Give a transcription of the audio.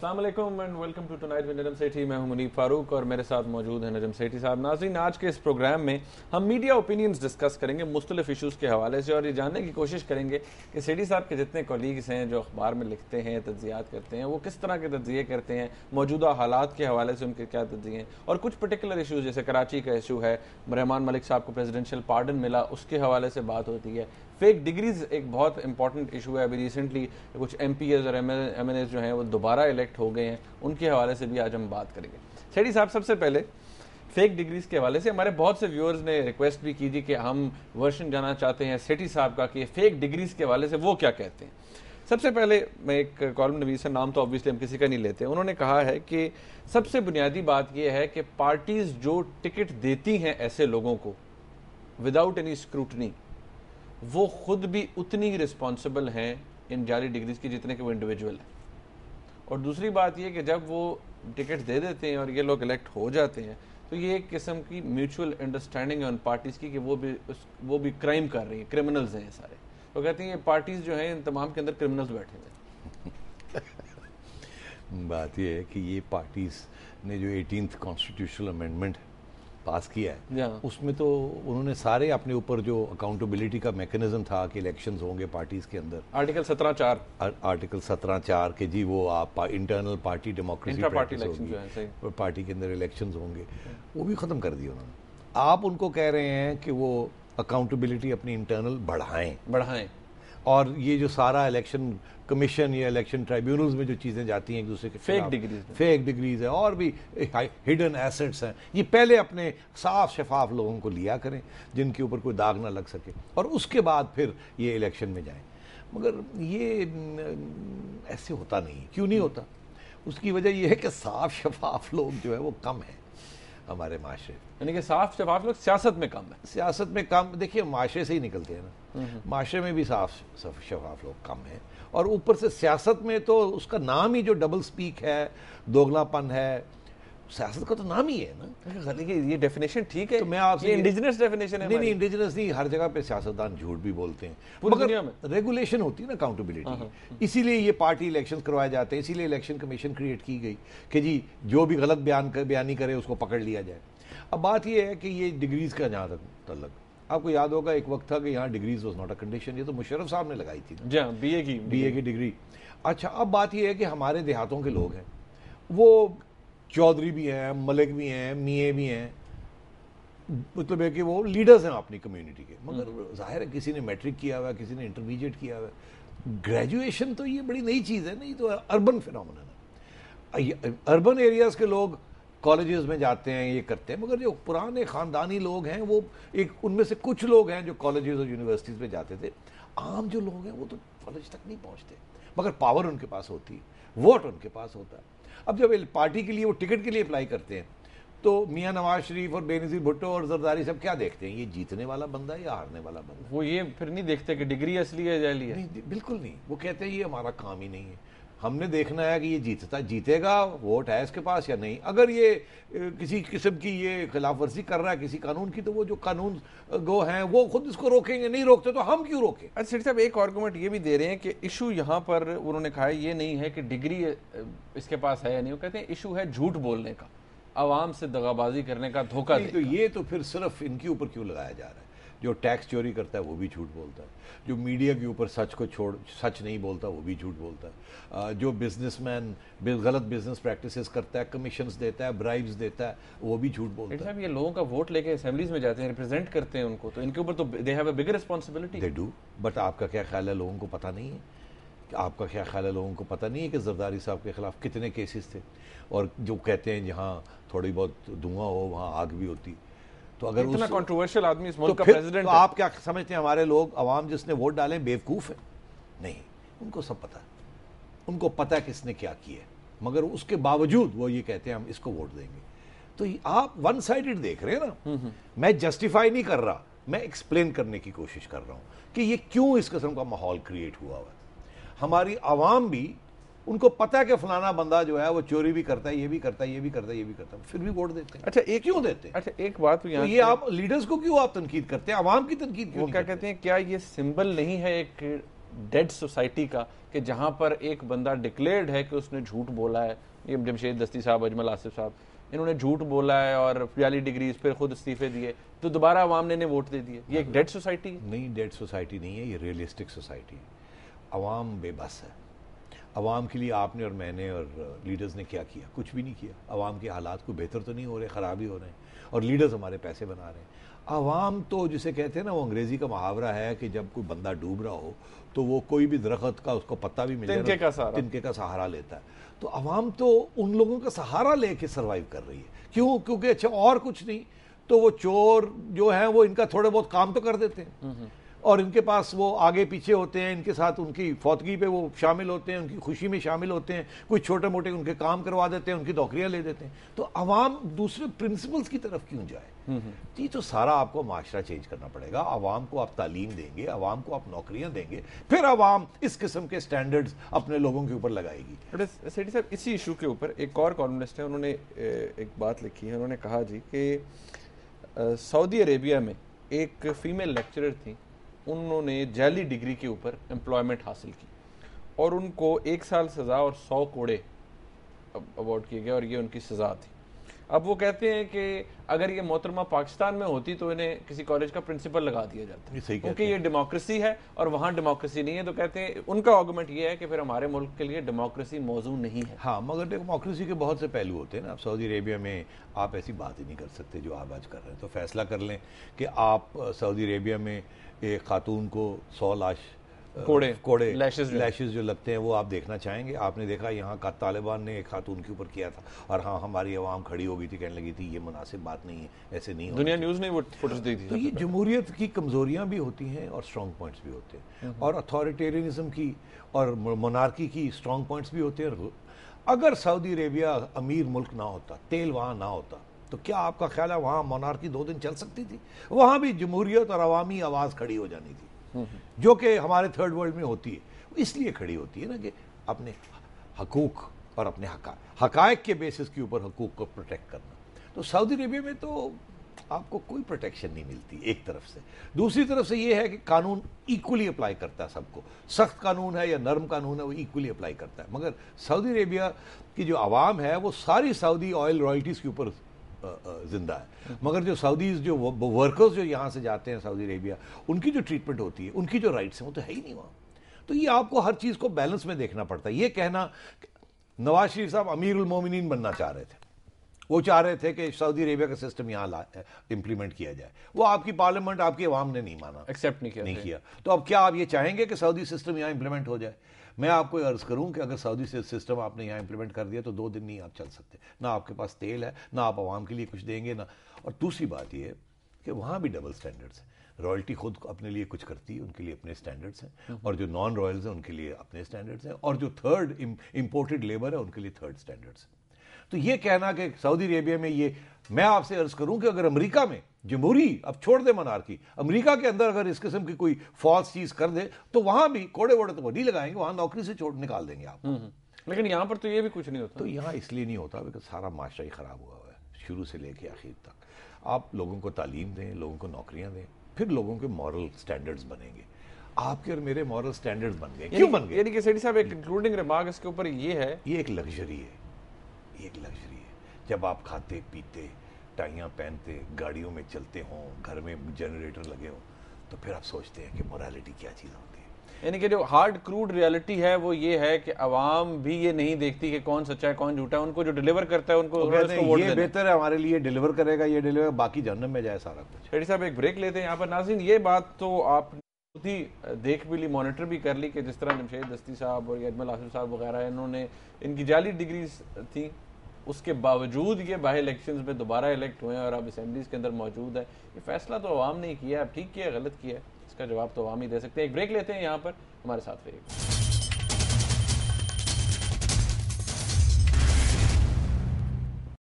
अस्सलाम वालेकुम and welcome to tonight with Najam Sethi. मैं हूं मुनीब फारूक और मेरे साथ मौजूद है नजम सेठी साहब। नाज़रीन, आज के इस प्रोग्राम में हम मीडिया ओपिनियंस डिस्कस करेंगे मुख्तलिफ इशूज़ के हवाले से और ये जानने की कोशिश करेंगे कि सेठी साहब के जितने कोलीग्स हैं जो अखबार में लिखते हैं, तज्ज़ियात करते हैं, वो किस तरह के तज्ज़िये करते हैं, मौजूदा हालात के हवाले से उनके क्या तज्ज़िये हैं, और कुछ पर्टिकुलर इशूज़ जैसे कराची का इशू है, रहमान मलिक साहब को प्रेसिडेंशियल पार्डन मिला, उसके हवाले से बात होती है। फेक डिग्रीज एक बहुत इंपॉर्टेंट इशू है। अभी रिसेंटली कुछ MPs और MNAs जो हैं वो दोबारा इलेक्ट हो गए हैं, उनके हवाले से भी आज हम बात करेंगे। सेठी साहब, सबसे पहले फेक डिग्रीज के हवाले से हमारे बहुत से व्यूअर्स ने रिक्वेस्ट भी की थी कि हम वर्जन जानना चाहते हैं सेठी साहब का कि फेक डिग्रीज के हवाले से वो क्या कहते हैं। सबसे पहले मैं एक कॉलम नवीस है, नाम तो ऑब्वियसली हम किसी का नहीं लेते, उन्होंने कहा है कि सबसे बुनियादी बात यह है कि पार्टीज जो टिकट देती हैं ऐसे लोगों को विदाउट एनी स्क्रूटनी, वो खुद भी उतनी ही रिस्पॉन्सिबल हैं इन जाली डिग्रीज की जितने कि वो इंडिविजुअल हैं। और दूसरी बात ये कि जब वो टिकट दे देते हैं और ये लोग इलेक्ट हो जाते हैं तो ये एक किस्म की म्यूचुअल अंडरस्टैंडिंग है उन पार्टीज़ की कि वो भी क्राइम कर रही हैं, क्रिमिनल्स हैं सारे। तो कहते हैं ये पार्टीज़ जो हैं इन तमाम के अंदर क्रिमिनल्स बैठे हुए हैं। बात ये है कि ये पार्टीज़ ने जो 18th कॉन्स्टिट्यूशनल अमेंडमेंट पास किया है उसमें तो उन्होंने सारे अपने ऊपर जो अकाउंटेबिलिटी का मैकेनिज्म था कि इलेक्शंस होंगे पार्टीज के अंदर, आर्टिकल 17(4) के जी वो आप इंटरनल पार्टी डेमोक्रेसी होगी, पार्टी के अंदर इलेक्शंस होंगे, वो भी ख़त्म कर दिया उन्होंने। आप उनको कह रहे हैं कि वो अकाउंटेबिलिटी अपनी इंटरनल बढ़ाएं और ये जो सारा इलेक्शन कमीशन या इलेक्शन ट्राइब्यूनल्स में जो चीज़ें जाती हैं एक दूसरे के फेक डिग्रीज है और भी हिडन एसेट्स हैं, ये पहले अपने साफ शफाफ लोगों को लिया करें जिनके ऊपर कोई दाग ना लग सके और उसके बाद फिर ये इलेक्शन में जाएं। मगर ये ऐसे होता नहीं। क्यों नहीं होता? उसकी वजह यह है कि साफ शफाफ लोग जो है वो कम है हमारे माशरे, यानी कि साफ शफाफ लोग सियासत में कम है। सियासत में कम, देखिए माशरे से ही निकलते हैं ना, माशरे में भी साफ शफाफ लोग कम हैं और ऊपर से सियासत में तो उसका नाम ही जो डबल स्पीक है, दोगलापन है, सियासत का तो नाम ही है ना। ये डेफिनेशन ठीक है, तो मैं आपसे इंडिजिनस डेफिनेशन है। नहीं, इंडिजिनस नहीं, हर जगह पे सियासतदान झूठ भी बोलते हैं, मगर रेगुलेशन होती है ना, अकाउंटेबिलिटी। इसीलिए ये पार्टी इलेक्शंस करवाए जाते हैं, इसीलिए इलेक्शन कमीशन क्रिएट की गई कि जी जो भी गलत बयानी करे उसको पकड़ लिया जाए। अब बात ये है कि ये डिग्रीज का जहाँ तक आपको याद होगा एक वक्त था कि यहाँ degrees was not a condition, ये तो मुशर्रफ साहब ने लगाई थी ना, BA की डिग्री। अच्छा, अब बात ये है कि हमारे देहातों के लोग हैं, वो चौधरी भी हैं, मलिक भी हैं, मियाँ भी हैं, मतलब है कि वो लीडर्स हैं अपनी कम्युनिटी के, मगर जाहिर है किसी ने मैट्रिक किया हुआ है, किसी ने इंटरमीडिएट किया हुआ है। ग्रेजुएशन तो ये बड़ी नई चीज़ है ना, ये तो अर्बन फिनोमेनन है। अर्बन एरियाज़ के लोग कॉलेजेस में जाते हैं, ये करते हैं, मगर जो पुराने ख़ानदानी लोग हैं वो एक उनमें से कुछ लोग हैं जो कॉलेजेस और यूनिवर्सिटीज़ में जाते थे। आम जो लोग हैं वो तो कॉलेज तक नहीं पहुँचते, मगर पावर उनके पास होती है, वोट उनके पास होता है। अब जब पार्टी के लिए वो टिकट के लिए अप्लाई करते हैं तो मियां नवाज शरीफ और बेनज़ीर भुट्टो और जरदारी सब क्या देखते हैं, ये जीतने वाला बंदा है या हारने वाला बंदा है। वो ये फिर नहीं देखते कि डिग्री असली है जाली है, नहीं, बिल्कुल नहीं। वो कहते हैं ये हमारा काम ही नहीं है, हमने देखना है कि ये जीतेगा, वोट है इसके पास या नहीं। अगर ये किसी किस्म की ये खिलाफ वर्जी कर रहा है किसी कानून की, तो वो जो कानून गो हैं वो खुद इसको रोकेंगे, नहीं रोकते तो हम क्यों रोकें। अच्छा सेठ साहब, एक आर्गूमेंट ये भी दे रहे हैं कि इशू यहाँ पर उन्होंने कहा है ये नहीं है कि डिग्री इसके पास है या नहीं, वो कहते हैं इशू है झूठ बोलने का, आवाम से दगाबाजी करने का, धोखा देने का। तो ये तो फिर सिर्फ इनके ऊपर क्यों लगाया जा रहा है? जो टैक्स चोरी करता है वो भी झूठ बोलता है, जो मीडिया के ऊपर सच नहीं बोलता वो भी झूठ बोलता है, जो बिजनेसमैन गलत बिजनेस प्रैक्टिसेस करता है, कमीशंस देता है, ब्राइब्स देता है, वो भी झूठ बोलता है। ये लोगों का वोट लेके असेंबलीज में जाते हैं, रिप्रेजेंट करते हैं उनको, तो इनके ऊपर तो they have a bigger responsibility. They do, but आपका क्या ख्याल है, लोगों को पता नहीं है? आपका क्या ख्याल है, लोगों को पता नहीं है कि जरदारी साहब के खिलाफ कितने केसेस थे? और जो कहते हैं जहाँ थोड़ी बहुत धुआं हो वहाँ आग भी होती। तो अगर इतना कंट्रोवर्शियल आदमी इस मुल्क का प्रेसिडेंट, तो आप क्या समझते हैं हमारे लोग अवाम जिसने वोट डाले बेवकूफ़ है? नहीं, उनको सब पता है, उनको पता है किसने क्या किया है, मगर उसके बावजूद वो ये कहते हैं हम इसको वोट देंगे। तो आप वन साइडेड देख रहे हैं ना। मैं जस्टिफाई नहीं कर रहा, मैं एक्सप्लेन करने की कोशिश कर रहा हूं कि ये क्यों इस किस्म का माहौल क्रिएट हुआ है। हमारी आवाम भी, उनको पता है कि फलाना बंदा जो है वो चोरी भी करता है, ये भी करता है, ये भी करता है, ये भी करता है, फिर भी वोट देते हैं। अच्छा, एक क्यों देते हैं? अच्छा, एक बात तो ये आप लीडर्स को क्यों आप तनकीद करते हैं, आवाम की तनकीद क्यों? वो क्या कहते हैं, क्या ये सिंबल नहीं है एक ڈیڈ سوسائٹی کا کہ جہاں پر ایک بندہ ڈکلیئرڈ ہے کہ اس نے جھوٹ بولا ہے, یہ جمشید دستی صاحب, اجمل آصف صاحب, انہوں نے جھوٹ بولا ہے اور 42 ڈگریز پھر خود استعفے دیے, تو دوبارہ عوام نے انہیں ووٹ دے دیے. یہ ایک ڈیڈ سوسائٹی ہے؟ نہیں, ڈیڈ سوسائٹی نہیں ہے, یہ ریئلسٹک سوسائٹی ہے. عوام بے بس ہے. عوام کے لیے آپ نے اور میں نے اور لیڈرز نے کیا کیا؟ کچھ بھی نہیں کیا. عوام کے حالات کو بہتر تو نہیں ہو رہے, خراب ہی ہو رہے ہیں, اور لیڈرز ہمارے پیسے بنا رہے ہیں. عوام تو جسے کہتے ہیں نا, وہ انگریزی کا محاورہ ہے کہ جب کوئی بندہ ڈوب رہا ہو تو وہ کوئی بھی درخت کا اس کو پتہ بھی مل جائے تنکے کا سہارا لیتا ہے. تو عوام تو ان لوگوں کا سہارا لے کے سروائیو کر رہی ہے. کیوں؟ کیونکہ اچھا اور کچھ نہیں تو وہ چور جو ہیں وہ ان کا تھوڑے بہت کام تو کر دیتے ہیں, اور ان کے پاس وہ آگے پیچھے ہوتے ہیں, ان کے ساتھ ان کی فوتگی پہ وہ شامل ہوتے ہیں, ان کی خوشی میں شامل ہوتے ہیں, کوئی چھوٹے موٹے ان کے کام کروا دیتے ہیں, ان کی نوکریاں لے دیتے ہیں. تو عوام دوسرے پرنسپلز کی طرف کیوں جائے؟ جی, تو سارا آپ کو معاشرہ چینج کرنا پڑے گا. عوام کو آپ تعلیم دیں گے, عوام کو آپ نوکریاں دیں گے, پھر عوام اس قسم کے سٹینڈرڈز اپنے لوگوں کے اوپر لگائے گی. سیٹھی صاحب, اسی ایشو کے اوپر ایک اور کالمنسٹ ہے, انہوں نے ایک بات لکھی ہے. انہوں نے کہا جی کہ سعودی عربیہ میں ایک فیمیل لیکچرر تھی, انہوں نے جعلی ڈگری کے اوپر امپلائمنٹ حاصل کی اور ان کو 1 سال سزا اور 100 کوڑے اوارڈ کیے گئے, اور یہ ان کی سزا تھی. اب وہ کہتے ہیں کہ اگر یہ محترمہ پاکستان میں ہوتی تو انہیں کسی کالج کا پرنسپل لگا دیا جاتا, کیونکہ یہ ڈیموکریسی ہے اور وہاں ڈیموکریسی نہیں ہے. تو کہتے ہیں ان کا آرگومنٹ یہ ہے کہ پھر ہمارے ملک کے لیے ڈیموکریسی موضوع نہیں ہے. ہاں, مگر ڈیموکریسی کے بہت سے پہلو ہوتے ہیں نا. اب سعودی عربیہ میں آپ ایسی بات ہی نہیں کر سکتے جو آپ آج کر رہے ہیں. تو فیصلہ کر لیں کہ آپ سعودی عربیہ میں ایک خاتون کو 100 کوڑے لیشز جو لگتے ہیں وہ آپ دیکھنا چاہیں گے؟ آپ نے دیکھا یہاں کا طالبان نے ایک خاتون کے اوپر کیا تھا, اور ہاں ہماری عوام کھڑی ہو گئی تھی, کہنے لگی تھی یہ مناسب بات نہیں ہے, ایسے نہیں. دنیا نیوز نے وہ فوٹوز دی تھی. تو یہ جمہوریت کی کمزوریاں بھی ہوتی ہیں اور اسٹرانگ پوائنٹس بھی ہوتے ہیں, اور اتھارٹیرینزم کی اور مونارکی کی اسٹرانگ پوائنٹس بھی ہوتے ہیں. اگر سعودی عربیہ امیر ملک نہ ہوتا, تیل وہاں نہ ہوتا, تو کیا آپ کا خیال ہے وہاں مونارکی 2 دن چل سکتی تھی؟ وہاں بھی جمہوریت اور عوامی آواز کھڑی ہو جانی تھی, جو کہ ہمارے تھرڈ ورلڈ میں ہوتی ہے. اس لیے کھڑی ہوتی ہے نا کہ اپنے حقوق اور اپنے حقائق کے بیسس کے اوپر حقوق کو پروٹیکٹ کرنا. تو سعودی عربیہ میں تو آپ کو کوئی پروٹیکشن نہیں ملتی ایک طرف سے. دوسری طرف سے یہ ہے کہ قانون ایکولی اپلائی کرتا ہے سب کو, سخت قانون ہے یا نرم قانون ہے وہ ایکولی اپلائی کرتا ہے. مگر سعودی عربیہ کی جو عوام ہے وہ ساری سعودی آئل رائلٹیز کے اوپر زندہ ہے, مگر جو سعودیز جو ورکرز جو یہاں سے جاتے ہیں سعودی عربیہ, ان کی جو ٹریٹمنٹ ہوتی ہے, ان کی جو رائٹس ہیں وہ تو ہے ہی نہیں وہاں. تو یہ آپ کو ہر چیز کو بیلنس میں دیکھنا پڑتا ہے. یہ کہنا نواز شریف صاحب امیر المومنین بننا چاہ رہے تھے, وہ چاہ رہے تھے کہ سعودی عربیہ کا سسٹم یہاں امپلیمنٹ کیا جائے, وہ آپ کی پارلیمنٹ آپ کی عوام نے نہیں مانا, ایکسیپٹ نہیں کیا. تو اب کیا آپ یہ چاہیں گے کہ سعودی سسٹم یہاں امپلیمنٹ ہو جائے؟ میں آپ کو عرض کروں کہ اگر سعودی سسٹم آپ نے یہاں امپلیمنٹ کر دیا تو 2 دن نہیں آپ چل سکتے. نہ آپ کے پاس تیل ہے, نہ آپ عوام کے لیے کچھ دیں گے, نہ. اور دوسری بات یہ ہے کہ وہاں بھی ڈبل سٹینڈرڈز ہیں. رائلٹی خود اپنے لیے کچھ کرتی ہے, ان کے لیے اپنے سٹینڈرڈز ہیں, اور جو نان رائلز ہیں ان کے لیے اپنے سٹینڈرڈز ہیں, اور جو تھرڈ امپورٹڈ لیبر ہے ان کے لیے تھرڈ سٹینڈرڈز ہیں. تو یہ کہنا کہ سعودی عربیہ میں یہ, میں آپ سے عرض کروں کہ اگر امریکہ میں جمہوری, اب چھوڑ دے منارکی, امریکہ کے اندر اگر اس قسم کی کوئی فالس چیز کر دے تو وہاں بھی کوڑے ووڑے تو وہ نہیں لگائیں گے, وہاں نوکری سے نکال دیں گے آپ. لیکن یہاں پر تو یہ بھی کچھ نہیں ہوتا. تو یہاں اس لیے نہیں ہوتا کہ سارا معاشرہ ہی خراب ہوا ہے شروع سے لے کے آخر تک. آپ لوگوں کو تعلیم دیں, لوگوں کو نوکریاں دیں, پھر لوگوں کے مورل سٹینڈرڈز بنیں گے. آپ کے اور میرے مورل سٹینڈرڈز بن گئے. کیوں بن گئے؟ یعنی کہ سیٹھی صاحب ایک کنکلوڈنگ ریمارک اس کے اوپر یہ ہے, یہ ایک لگژری ہے, یہ ایک لگژری ہے. جب آپ کھاتے پیتے, ٹائیاں پہنتے, گاڑیوں میں چلتے ہوں, گھر میں جنریٹر لگے ہوں, تو پھر آپ سوچتے ہیں کہ موریلٹی کیا چیز ہوتی ہے. یعنی کہ جو ہارڈ کروڈ ریالٹی ہے وہ یہ ہے کہ عوام بھی یہ نہیں دیکھتی کہ کون سچا ہے کون جھوٹا ہے, ان کو جو ڈیلیور کرتا ہے ان کو ووٹ یہ بہتر ہے ہمارے لیے, ڈیلیور کرے گا, یہ ڈیلیور, باقی جہنم میں جائے سارا کچھ. سیٹھی صاحب ایک بریک لیتے ہیں یہاں پر. ناظرین یہ بات تو آپ خود ہی دیکھ بھی لی, مانیٹر بھی کر لی کہ جس طرح جمشید دستی صاحب اور اجمل آصف صاحب وغیرہ انہوں نے, ان کی جعلی ڈگریز تھیں, اس کے باوجود یہ باہر الیکشنز میں دوبارہ الیکٹ ہوئے ہیں اور اب اسمبلیز کے اندر موجود ہے. یہ فیصلہ تو عوام نے کیا ہے, اب ٹھیک کیا ہے غلط کیا ہے, اس کا جواب تو عوام ہی دے سکتے ہیں. ایک بریک لیتے ہیں یہاں پر, ہمارے ساتھ رہیے.